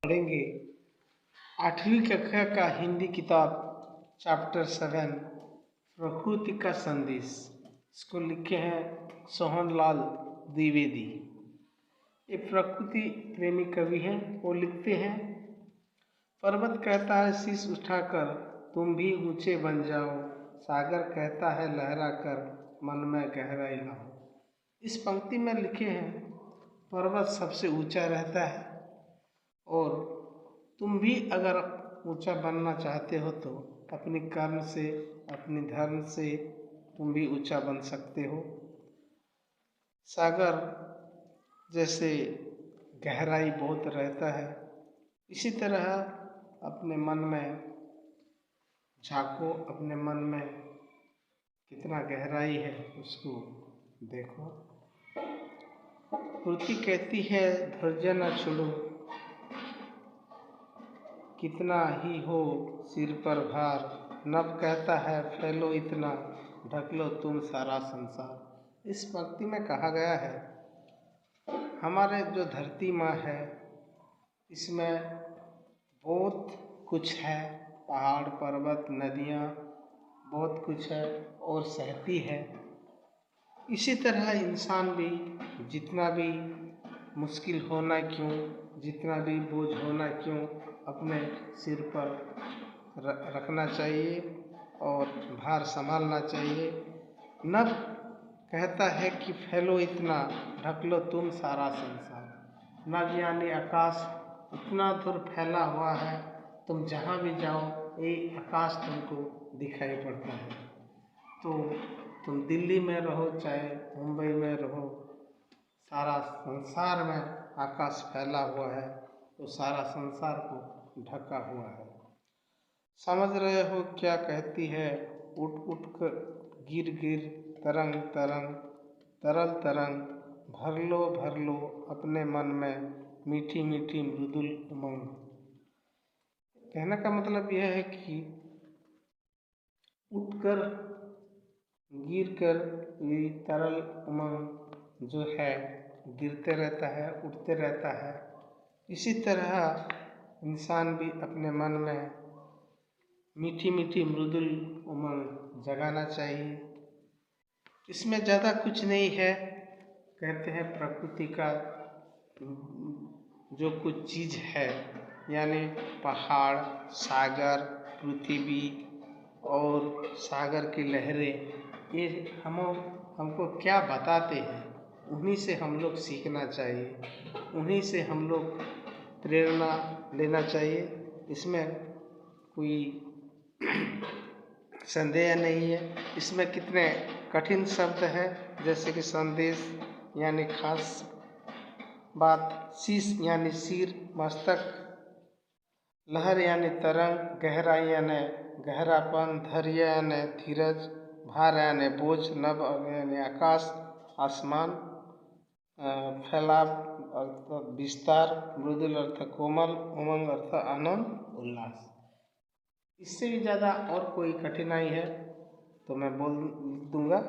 पढ़ेंगे 8वीं कक्षा का हिंदी किताब चैप्टर 7 प्रकृति का संदेश। इसको लिखे हैं सोहनलाल द्विवेदी। ये प्रकृति प्रेमी कवि हैं। वो लिखते हैं, पर्वत कहता है शीश उठाकर तुम भी ऊंचे बन जाओ, सागर कहता है लहरा कर मन में गहराई लाओ। इस पंक्ति में लिखे हैं, पर्वत सबसे ऊंचा रहता है और तुम भी अगर ऊंचा बनना चाहते हो तो अपनी कर्म से, अपनी धर्म से तुम भी ऊंचा बन सकते हो। सागर जैसे गहराई बहुत रहता है, इसी तरह अपने मन में झांको, अपने मन में कितना गहराई है उसको देखो। प्रकृति कहती है धैर्य न छोड़ो, कितना ही हो सिर पर भार, नभ कहता है फैलो इतना, ढक लो तुम सारा संसार। इस पंक्ति में कहा गया है, हमारे जो धरती माँ है इसमें बहुत कुछ है, पहाड़ पर्वत नदियाँ बहुत कुछ है और सहती है। इसी तरह इंसान भी जितना भी मुश्किल होना क्यों, जितना भी बोझ होना क्यों, अपने सिर पर रखना चाहिए और भार संभालना चाहिए। नभ कहता है कि फैलो इतना, ढक लो तुम सारा संसार। नभ यानी आकाश इतना दूर फैला हुआ है, तुम जहाँ भी जाओ ये आकाश तुमको दिखाई पड़ता है। तो तुम दिल्ली में रहो चाहे मुंबई में रहो, सारा संसार में आकाश फैला हुआ है, तो सारा संसार को ढका हुआ है। समझ रहे हो क्या कहती है, उठ उठ कर गिर गिर तरंग तरंग, तरल तरंग, भर लो अपने मन में मीठी मीठी मृदुल उमंग। कहने का मतलब यह है कि उठकर गिर कर ये तरल उमंग जो है गिरते रहता है, उठते रहता है। इसी तरह इंसान भी अपने मन में मीठी मीठी मृदुल उमंग जगाना चाहिए। इसमें ज़्यादा कुछ नहीं है। कहते हैं प्रकृति का जो कुछ चीज़ है, यानी पहाड़, सागर, पृथ्वी और सागर की लहरें, ये हमको क्या बताते हैं, उन्हीं से हम लोग सीखना चाहिए, उन्हीं से हम लोग प्रेरणा लेना चाहिए। इसमें कोई संदेह नहीं है। इसमें कितने कठिन शब्द हैं, जैसे कि संदेश यानी खास बात, शीश यानी सिर मस्तक, लहर यानी तरंग, गहराई यानी गहरापन, धैर्य यानी धीरज, भार यानी बोझ, नभ यानी आकाश आसमान, फैलाव अर्थ विस्तार, मृदुल अर्थ कोमल, उमंग अर्थ आनंद उल्लास। इससे भी ज़्यादा और कोई कठिनाई है तो मैं बोल दूंगा।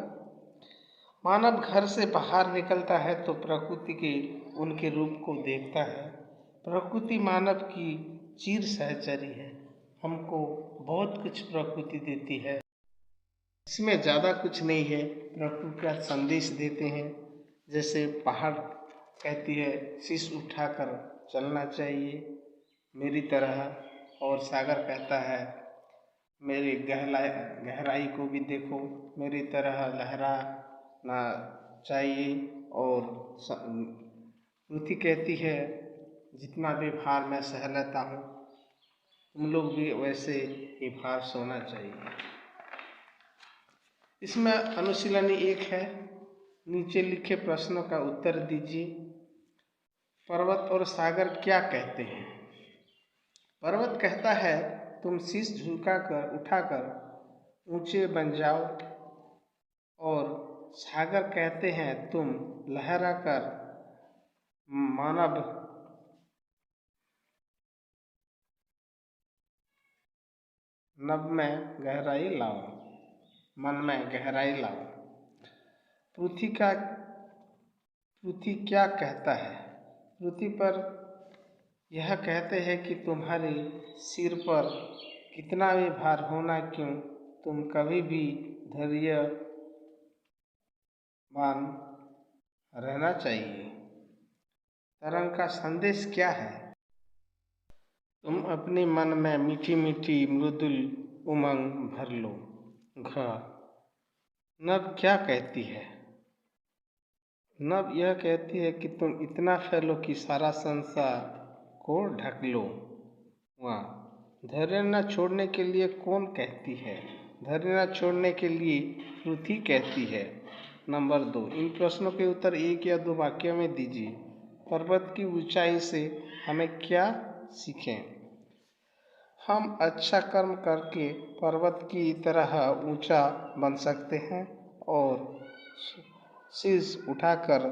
मानव घर से बाहर निकलता है तो प्रकृति के उनके रूप को देखता है। प्रकृति मानव की चिर सहचरी है, हमको बहुत कुछ प्रकृति देती है। इसमें ज़्यादा कुछ नहीं है। प्रकृति का संदेश देते हैं, जैसे पहाड़ कहती है शीश उठाकर चलना चाहिए मेरी तरह, और सागर कहता है मेरी गहराई को भी देखो, मेरी तरह लहराना चाहिए। और पृथ्वी कहती है जितना भी भार मैं सह लेता हूँ, तुम लोग भी वैसे ही भार सोना चाहिए। इसमें अनुशीलनी 1 है, नीचे लिखे प्रश्नों का उत्तर दीजिए। पर्वत और सागर क्या कहते हैं? पर्वत कहता है तुम शीश उठाकर ऊंचे बन जाओ, और सागर कहते हैं तुम लहरा कर मानव नभ में गहराई लाओ, मन में गहराई लाओ। पृथ्वी क्या कहता है? पृथ्वी पर यह कहते हैं कि तुम्हारे सिर पर कितना भी भार होना क्यों, तुम कभी भी धैर्यवान रहना चाहिए। तरंग का संदेश क्या है? तुम अपने मन में मीठी मीठी मृदुल उमंग भर लो। घ नभ क्या कहती है? नभ यह कहती है कि तुम इतना फैलो कि सारा संसार को ढक लो। वहाँ धैर्य न छोड़ने के लिए कौन कहती है? धैर्य न छोड़ने के लिए श्रुति कहती है। नंबर 2, इन प्रश्नों के उत्तर 1 या 2 वाक्यों में दीजिए। पर्वत की ऊंचाई से हमें क्या सीखें? हम अच्छा कर्म करके पर्वत की तरह ऊंचा बन सकते हैं और शीश उठाकर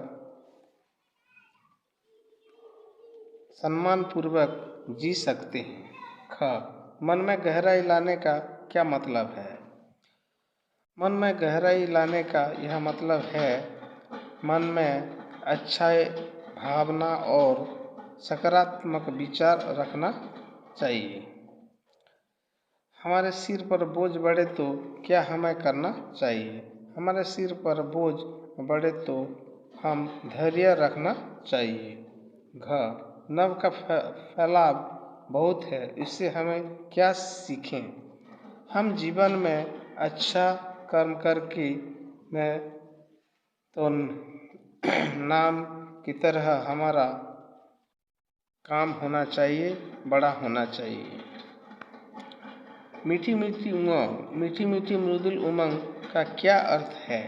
सम्मानपूर्वक जी सकते हैं। ख मन में गहराई लाने का क्या मतलब है? मन में गहराई लाने का यह मतलब है मन में अच्छाई भावना और सकारात्मक विचार रखना चाहिए। हमारे सिर पर बोझ बढ़े तो क्या हमें करना चाहिए? हमारे सिर पर बोझ बढ़े तो हम धैर्य रखना चाहिए। घ नभ का फैलाव बहुत है, इससे हमें क्या सीखें? हम जीवन में अच्छा कर्म करके में तो नाम की तरह हमारा काम होना चाहिए, बड़ा होना चाहिए। मीठी मीठी उमंग, मीठी मीठी मृदुल उमंग का क्या अर्थ है?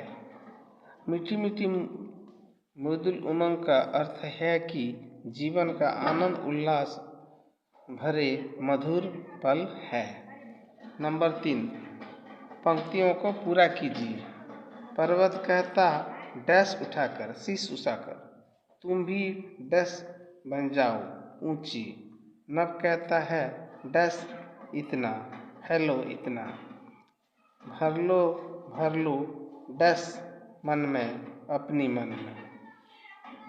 मीठी मीठी मृदुल उमंग का अर्थ है कि जीवन का आनंद उल्लास भरे मधुर पल है। नंबर 3, पंक्तियों को पूरा कीजिए। पर्वत कहता डैश उठाकर शीश उठाकर, तुम भी डैश बन जाओ ऊंची। नभ कहता है डैश इतना, हेलो इतना। भर लो डैश मन में, अपनी मन में।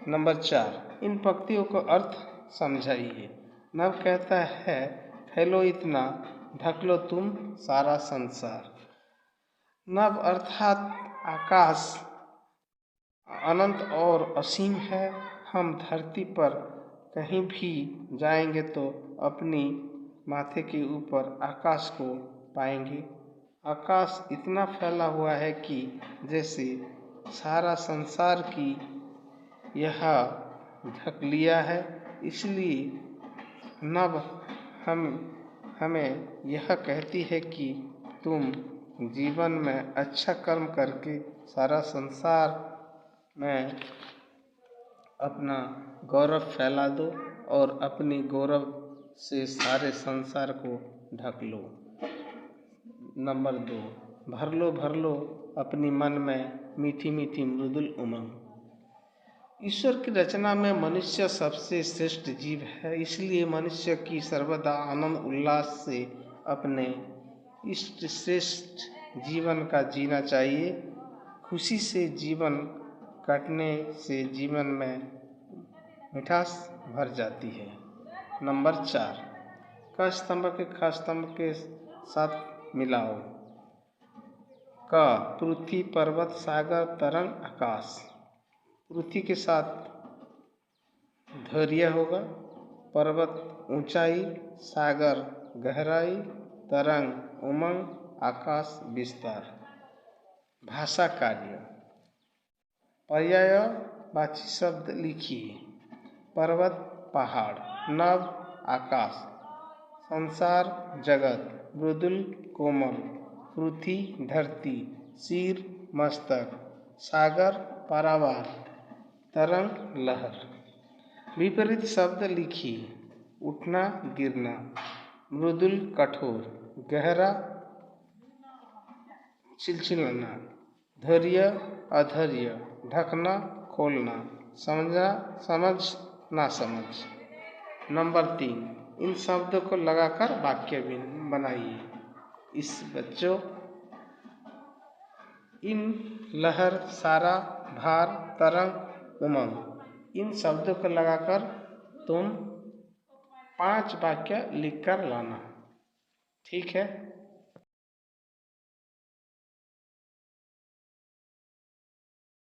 नंबर 4, इन पंक्तियों को अर्थ समझाइए। नभ कहता है फैलो इतना, ढक लो तुम सारा संसार। नभ अर्थात आकाश अनंत और असीम है। हम धरती पर कहीं भी जाएंगे तो अपनी माथे के ऊपर आकाश को पाएंगे। आकाश इतना फैला हुआ है कि जैसे सारा संसार की यह ढक लिया है। इसलिए नभ हमें यह कहती है कि तुम जीवन में अच्छा कर्म करके सारा संसार में अपना गौरव फैला दो और अपनी गौरव से सारे संसार को ढक लो। नंबर 2, भर लो अपनी मन में मीठी मीठी मृदुल उमंग। ईश्वर की रचना में मनुष्य सबसे श्रेष्ठ जीव है, इसलिए मनुष्य की सर्वदा आनंद उल्लास से अपने इष्ट श्रेष्ठ जीवन का जीना चाहिए। खुशी से जीवन काटने से जीवन में मिठास भर जाती है। नंबर 4, क स्तंभ के ख स्तंभ के साथ मिलाओ। क पृथ्वी पर्वत सागर तरंग आकाश। पृथ्वी के साथ धैर्य होगा, पर्वत ऊंचाई, सागर गहराई, तरंग उमंग, आकाश विस्तार। भाषा कार्य, पर्यायवाची शब्द लिखिए। पर्वत पहाड़, नभ आकाश, संसार जगत, मृदुल कोमल, पृथ्वी धरती, सिर मस्तक, सागर पारावार, तरंग लहर। विपरीत शब्द लिखिए। उठना गिरना, मृदुल कठोर, गहरा चिलचिलाना, धैर्य अधैर्य, ढकना खोलना, समझा समझ ना समझ। नंबर 3, इन शब्दों को लगाकर वाक्य बनाइए। इस बच्चों इन लहर सारा भार तरंग उमंग, इन शब्दों को लगाकर तुम 5 वाक्य लिखकर लाना। ठीक है।